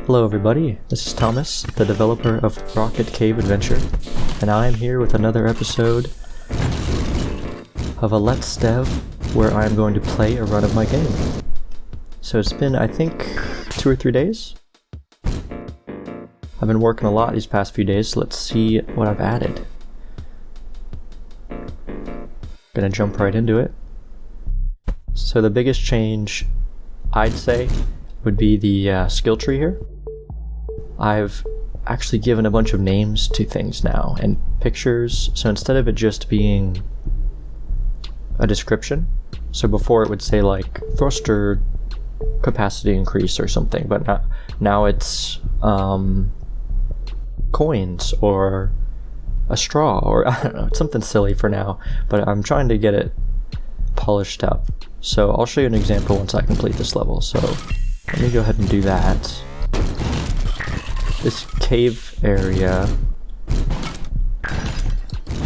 Hello everybody, this is Thomas, the developer of Rocket Cave Adventure, and I am here with another episode of a Let's Dev where I am going to play a run of my game. So it's been, I think, 2 or 3 days? I've been working a lot these past few days, so let's see what I've added. Gonna jump right into it. So the biggest change, I'd say, would be the skill tree here. I've actually given a bunch of names to things now and pictures, so instead of it just being a description, so before it would say like thruster capacity increase or something, but now it's coins or a straw or I don't know, it's something silly for now, but I'm trying to get it polished up. So I'll show you an example once I complete this level. So let me go ahead and do that. This cave area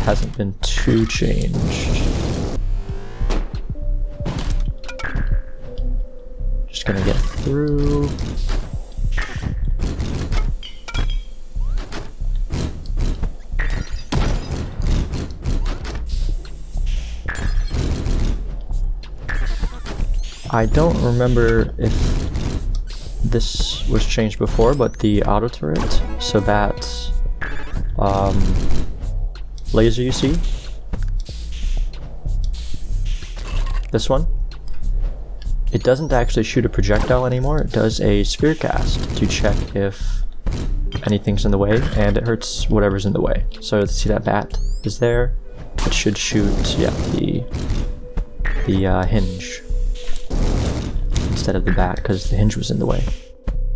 hasn't been too changed. Just gonna get through. I don't remember if this was changed before, but the auto turret, so that laser you see, this one, it doesn't actually shoot a projectile anymore. It does a sphere cast to check if anything's in the way, and it hurts whatever's in the way. So see that bat is there, it should shoot, yeah, the hinge instead of the bat, because the hinge was in the way.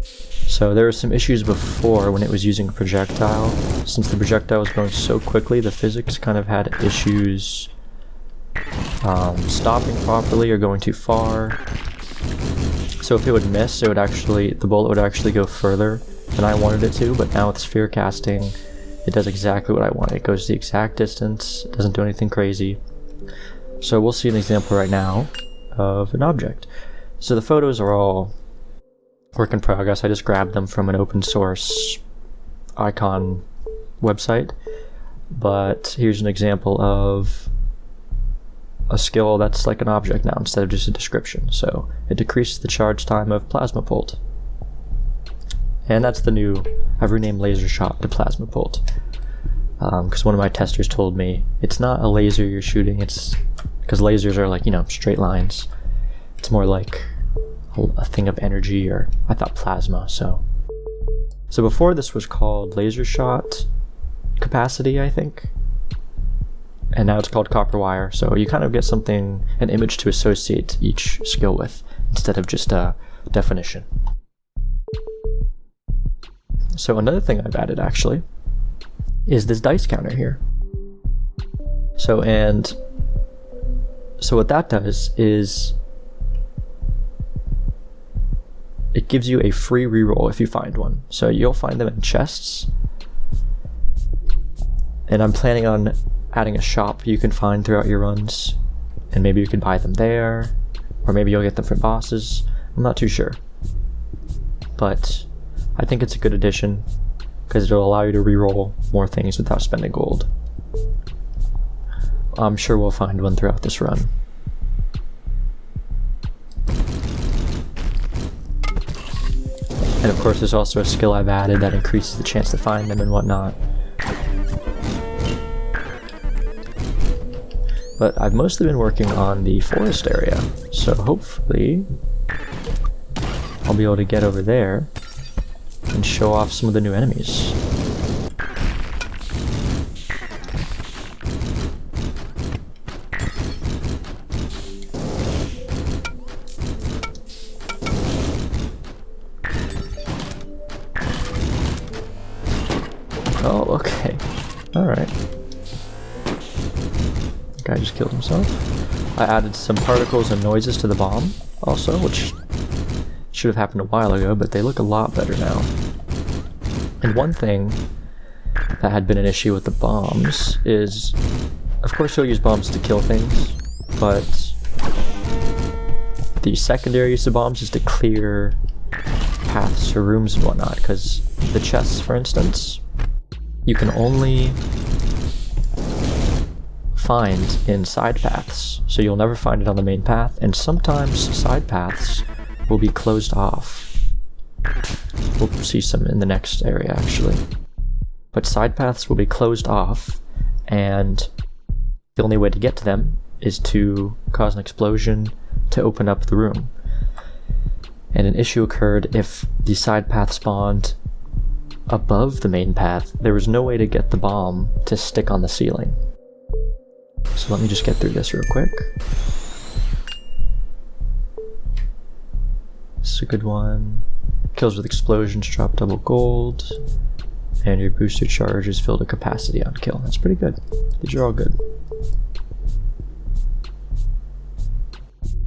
So there were some issues before when it was using a projectile. Since the projectile was going so quickly, the physics kind of had issues stopping properly or going too far. So if it would miss, it would actually, the bullet would actually go further than I wanted it to, but now with sphere casting, it does exactly what I want. It goes the exact distance, it doesn't do anything crazy. So we'll see an example right now of an object. So the photos are all work in progress. I just grabbed them from an open source icon website. But here's an example of a skill that's like an object now instead of just a description. So it decreases the charge time of plasma bolt. And that's the new, I've renamed laser shot to plasma bolt. Because one of my testers told me it's not a laser you're shooting, it's because lasers are like, you know, straight lines. It's more like a thing of energy, or I thought plasma. So before this was called laser shot capacity, I think, and now it's called copper wire. So you kind of get something, an image to associate each skill with instead of just a definition. So another thing I've added actually is this dice counter here. So what that does is it gives you a free reroll if you find one. So you'll find them in chests. And I'm planning on adding a shop you can find throughout your runs. And maybe you can buy them there. Or maybe you'll get them from bosses. I'm not too sure. But I think it's a good addition, because it'll allow you to reroll more things without spending gold. I'm sure we'll find one throughout this run. And of course there's also a skill I've added that increases the chance to find them and whatnot. But I've mostly been working on the forest area, so hopefully I'll be able to get over there and show off some of the new enemies. Oh, okay. Alright. The guy just killed himself. I added some particles and noises to the bomb also, which should have happened a while ago, but they look a lot better now. And one thing that had been an issue with the bombs is, of course you'll use bombs to kill things, but the secondary use of bombs is to clear paths to rooms and whatnot, because the chests, for instance, you can only find in side paths, so you'll never find it on the main path, and sometimes side paths will be closed off. We'll see some in the next area, actually. But side paths will be closed off, and the only way to get to them is to cause an explosion to open up the room. And an issue occurred if the side path spawned above the main path. There was no way to get the bomb to stick on the ceiling. So let me just get through this real quick. This is a good one. Kills with explosions drop double gold, and your booster charges fill to capacity on kill. That's pretty good. These are all good.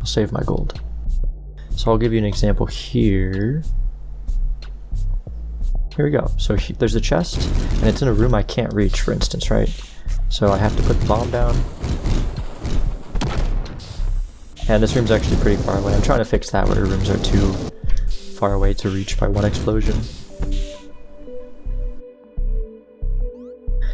I'll save my gold. So I'll give you an example here. Here we go. So there's a chest, and it's in a room I can't reach, for instance, right? So I have to put the bomb down. And this room's actually pretty far away. I'm trying to fix that where rooms are too far away to reach by one explosion.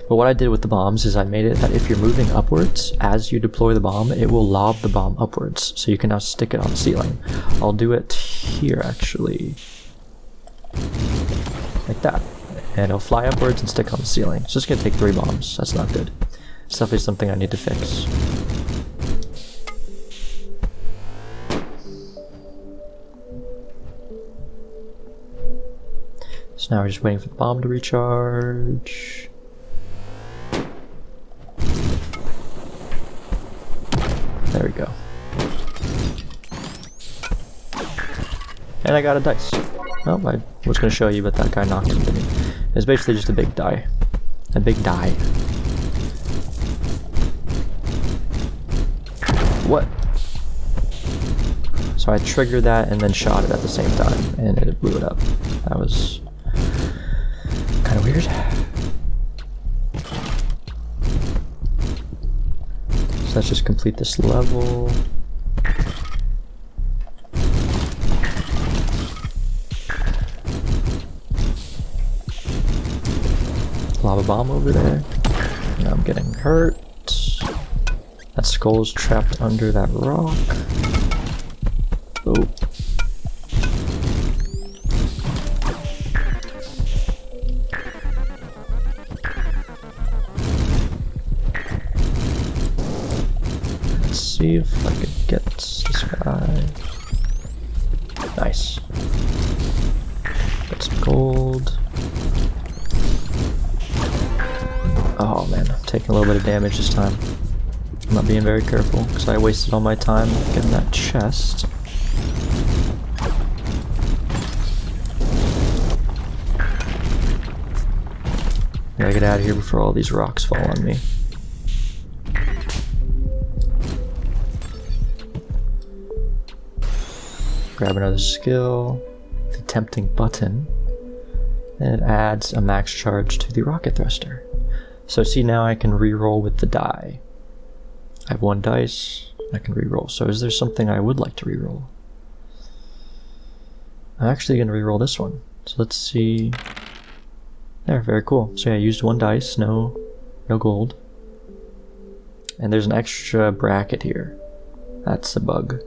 But what I did with the bombs is I made it that if you're moving upwards, as you deploy the bomb, it will lob the bomb upwards. So you can now stick it on the ceiling. I'll do it here, actually. Like that. And it'll fly upwards and stick on the ceiling. It's just gonna take 3 bombs. That's not good. It's definitely something I need to fix. So now we're just waiting for the bomb to recharge. There we go. And I got a dice. Oh, I was going to show you, but that guy knocked into me. It's basically just a big die. A big die. What? So I triggered that and then shot it at the same time, and it blew it up. That was kind of weird. So let's just complete this level. Lava bomb over there. Now I'm getting hurt. That skull's trapped under that rock. Oh. Let's see if I could get this guy. Nice. Get some gold. Oh man, I'm taking a little bit of damage this time. I'm not being very careful because I wasted all my time getting that chest. Gotta get out of here before all these rocks fall on me. Grab another skill, the tempting button, and it adds a max charge to the rocket thruster. So see, now I can reroll with the die. I have 1 dice, I can reroll. So is there something I would like to reroll? I'm actually going to reroll this one. So let's see. There, very cool. So yeah, I used 1 dice, no gold. And there's an extra bracket here. That's a bug.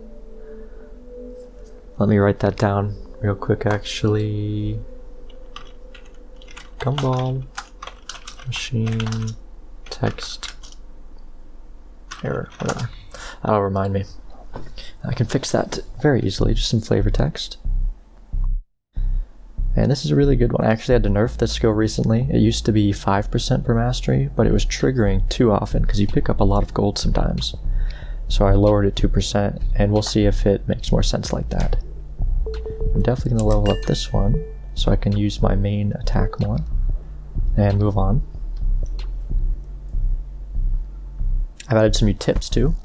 Let me write that down real quick, actually. Gumball. Machine. Text. Error. Whatever. That'll remind me. I can fix that very easily, just some flavor text. And this is a really good one. I actually had to nerf this skill recently. It used to be 5% per mastery, but it was triggering too often because you pick up a lot of gold sometimes. So I lowered it 2%, and we'll see if it makes more sense like that. I'm definitely going to level up this one so I can use my main attack more and move on. I've added some new tips too,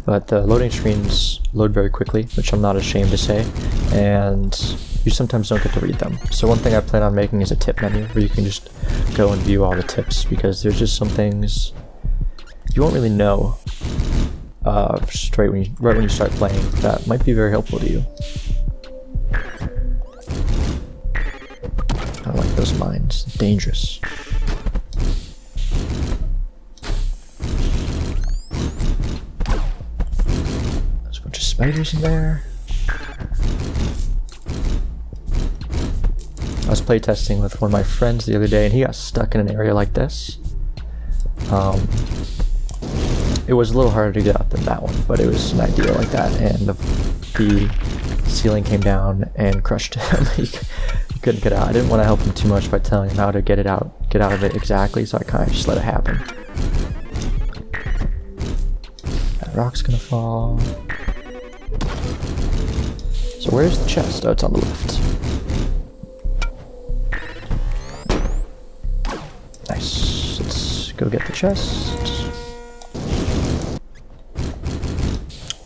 but the loading screens load very quickly, which I'm not ashamed to say, and you sometimes don't get to read them. So one thing I plan on making is a tip menu where you can just go and view all the tips, because there's just some things you won't really know right when you start playing that might be very helpful to you. landmines. Dangerous. There's a bunch of spiders in there. I was playtesting with one of my friends the other day, and he got stuck in an area like this. It was a little harder to get out than that one, but it was an idea like that, and the ceiling came down and crushed him. He couldn't get out. I didn't want to help him too much by telling him how to get out of it exactly, so I kind of just let it happen. That rock's gonna fall. So where's the chest? Oh, it's on the left. Nice. Let's go get the chest.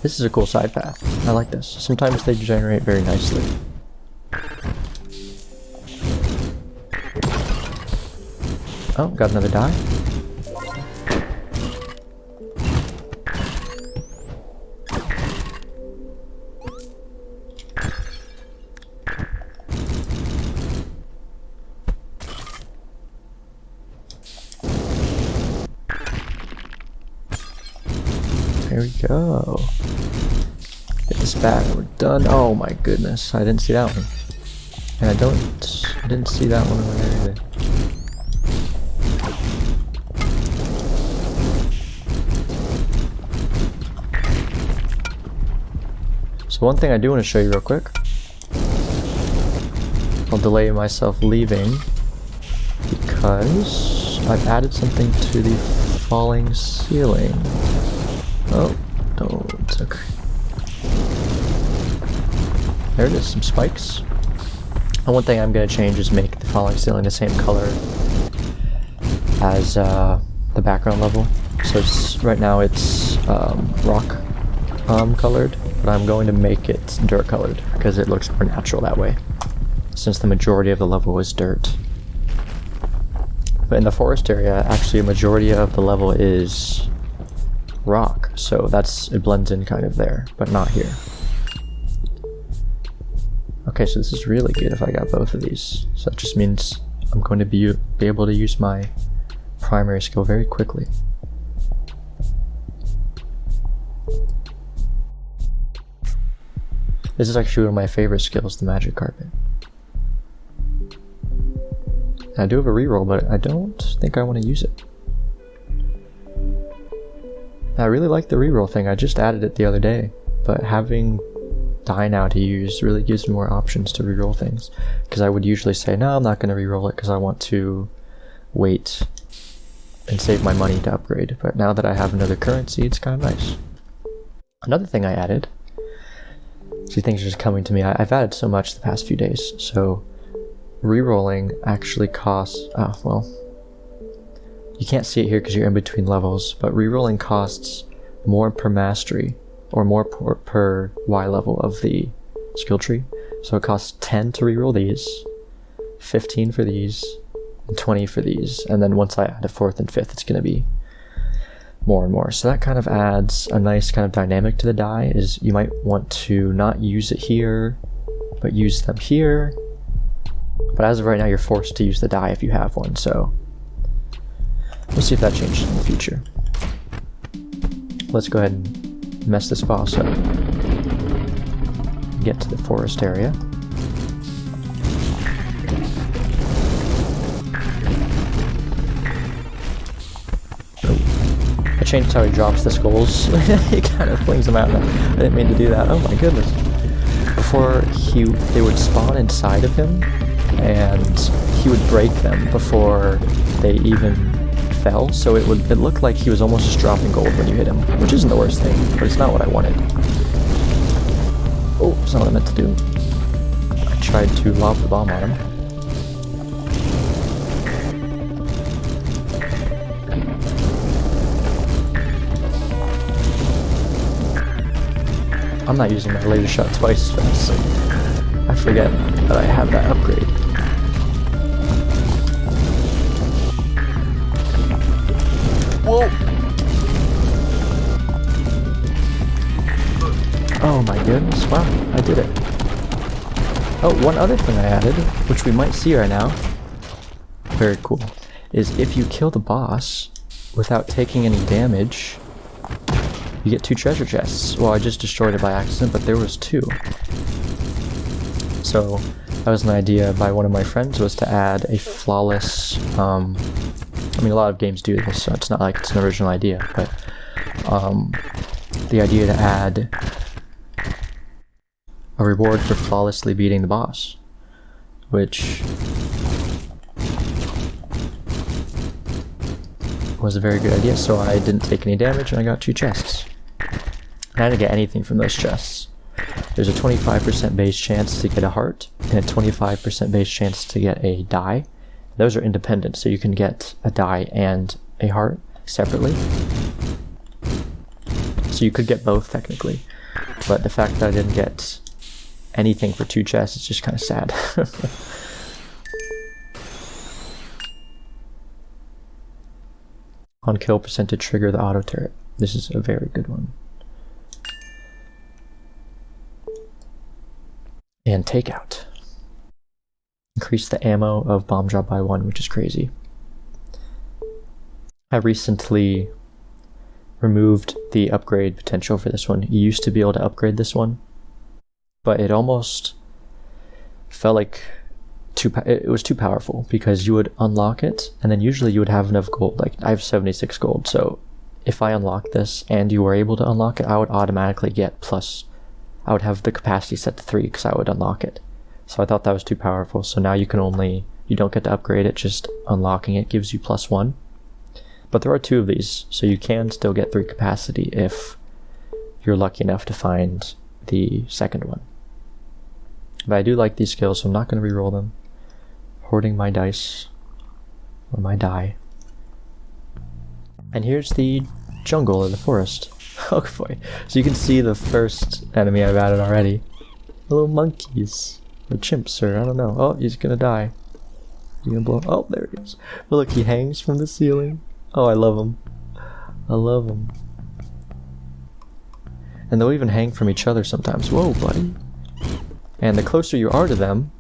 This is a cool side path. I like this. Sometimes they generate very nicely. Oh, got another die. There we go. Get this back. We're done. Oh my goodness, I didn't see that one. And I didn't see that one over there either. So one thing I do want to show you real quick. I'll delay myself leaving because I've added something to the falling ceiling. Oh, don't. Okay. There it is, some spikes. And one thing I'm going to change is make the falling ceiling the same color as the background level. So right now it's rock colored, but I'm going to make it dirt colored because it looks more natural that way, since the majority of the level is dirt. But in the forest area, actually a majority of the level is rock, so it blends in kind of there, but not here. Okay, so this is really good if I got both of these. So that just means I'm going to be able to use my primary skill very quickly. This is actually one of my favorite skills, the magic carpet. I do have a reroll, but I don't think I want to use it. I really like the reroll thing. I just added it the other day, but having die now to use really gives me more options to reroll things. Because I would usually say, no, I'm not going to reroll it because I want to wait and save my money to upgrade. But now that I have another currency, it's kind of nice. Another thing I added, see, things are just coming to me. I've added so much the past few days. So rerolling actually costs, oh, well, you can't see it here because you're in between levels, but rerolling costs more per mastery, or more per Y level of the skill tree. So it costs 10 to reroll these, 15 for these, and 20 for these. And then once I add a 4th and 5th, it's going to be more and more. So that kind of adds a nice kind of dynamic to the die, is you might want to not use it here, but use them here. But as of right now, you're forced to use the die if you have one, so we'll see if that changes in the future. Let's go ahead and mess this boss up. Get to the forest area. Oh. I changed how he drops the skulls. He kind of flings them out. I didn't mean to do that. Oh my goodness. Before they would spawn inside of him, and he would break them before they even fell, so it looked like he was almost just dropping gold when you hit him, which isn't the worst thing, but it's not what I wanted. Oh, it's not what I meant to do. I tried to lob the bomb on him. I'm not using my laser shot twice as fast, so I forget that I have that upgrade. Whoa! Oh my goodness, wow, I did it. Oh, one other thing I added, which we might see right now, very cool, is if you kill the boss without taking any damage, you get 2 treasure chests. Well, I just destroyed it by accident, but there was 2. So that was an idea by one of my friends, was to add a flawless, I mean, a lot of games do this, so it's not like it's an original idea, but the idea to add a reward for flawlessly beating the boss, which was a very good idea. So I didn't take any damage and I got 2 chests. I didn't get anything from those chests. There's a 25% base chance to get a heart and a 25% base chance to get a die. Those are independent, so you can get a die and a heart separately. So you could get both technically, but the fact that I didn't get anything for 2 chests is just kind of sad. On kill percent to trigger the auto turret. This is a very good one. And takeout. Increase the ammo of bomb drop by 1, which is crazy. I recently removed the upgrade potential for this one. You used to be able to upgrade this one, but it almost felt like it was too powerful, because you would unlock it and then usually you would have enough gold. Like, I have 76 gold, so if I unlock this and you were able to unlock it, I would automatically get plus, I would have the capacity set to 3 because I would unlock it. So I thought that was too powerful. So now you don't get to upgrade it, just unlocking it gives you +1. But there are 2 of these, so you can still get 3 capacity if you're lucky enough to find the second one. But I do like these skills, so I'm not going to reroll them. Hoarding my dice, or my die. And here's the jungle or the forest. Oh boy. So you can see the first enemy I've added already. Little monkeys. Or chimps, or I don't know. Oh, he's gonna die. He's gonna blow. Oh, there he is. But look, he hangs from the ceiling. Oh, I love him. I love him. And they'll even hang from each other sometimes. Whoa, buddy. And the closer you are to them,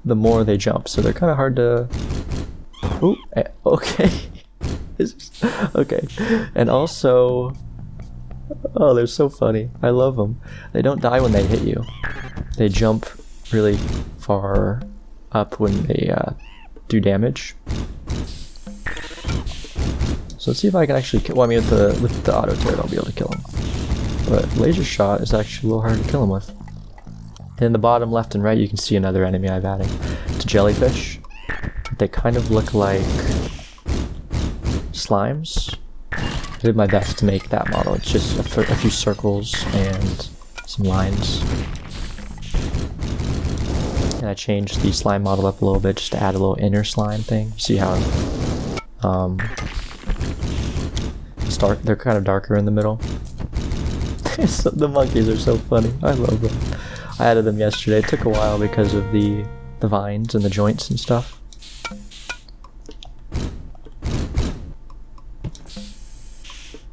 the more they jump. So they're kind of hard to... Ooh, okay. Okay. And also... Oh, they're so funny. I love them. They don't die when they hit you. They jump really far up when they do damage. So let's see if I can actually kill... Well, I mean, with the auto turret, I'll be able to kill him. But laser shot is actually a little hard to kill him with. And in the bottom left and right, you can see another enemy I've added. It's a jellyfish. They kind of look like slimes. I did my best to make that model. It's just a few circles and some lines. And I changed the slime model up a little bit just to add a little inner slime thing. See how it's dark? They're kind of darker in the middle. The monkeys are so funny. I love them. I added them yesterday. It took a while because of the vines and the joints and stuff.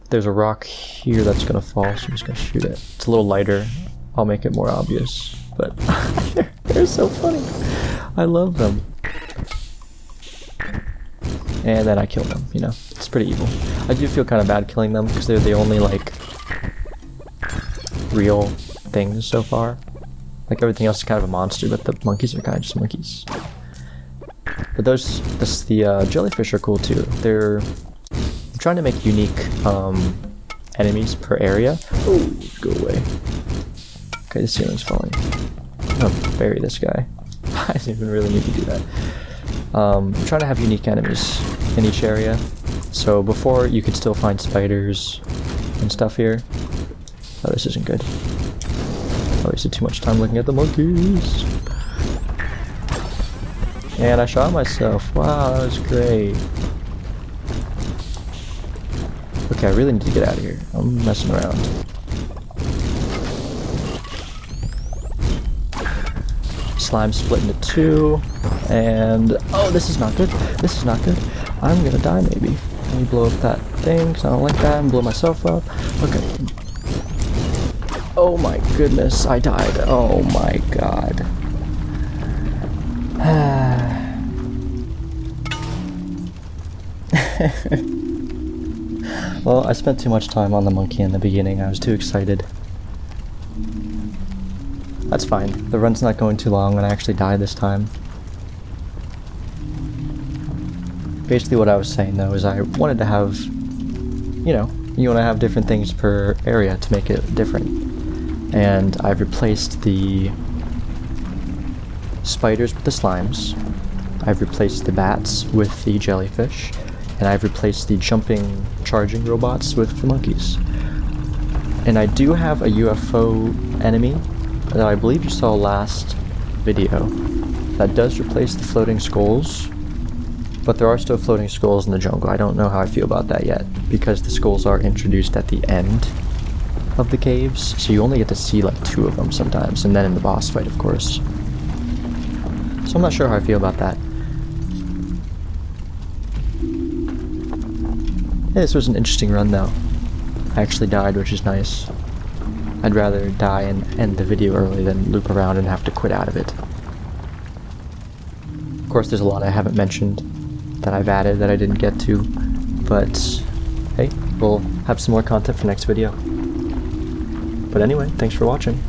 There's a rock here that's gonna fall, so I'm just gonna shoot it. It's a little lighter. I'll make it more obvious, but they're so funny. I love them. And then I kill them, you know. It's pretty evil. I do feel kind of bad killing them because they're the only, like, real things so far. Like, everything else is kind of a monster, but the monkeys are kind of just monkeys. But the jellyfish are cool too. I'm trying to make unique enemies per area. Oh, go away. Okay, the ceiling's falling. Oh, bury this guy. I didn't even really need to do that. I'm trying to have unique enemies in each area. So before, you could still find spiders and stuff here. Oh, this isn't good. I wasted too much time looking at the monkeys. And I shot myself. Wow, that was great. Okay, I really need to get out of here. I'm messing around. Slime split into 2. And... oh, this is not good. This is not good. I'm gonna die, maybe. Let me blow up that thing, because I don't like that, and blow myself up. Okay. Oh my goodness, I died. Oh my god. Well, I spent too much time on the monkey in the beginning. I was too excited. That's fine. The run's not going too long and I actually died this time. Basically what I was saying though is I wanted to have, you know, you want to have different things per area to make it different. And I've replaced the spiders with the slimes. I've replaced the bats with the jellyfish. And I've replaced the jumping, charging robots with the monkeys. And I do have a UFO enemy that I believe you saw last video that does replace the floating skulls, but there are still floating skulls in the jungle. I don't know how I feel about that yet, because the skulls are introduced at the end of the caves, so you only get to see like 2 of them sometimes, and then in the boss fight, of course. So I'm not sure how I feel about that. Yeah, this was an interesting run though. I actually died, which is nice. I'd rather die and end the video early than loop around and have to quit out of it. Of course, there's a lot I haven't mentioned that I've added that I didn't get to, but hey, we'll have some more content for next video. But anyway, thanks for watching.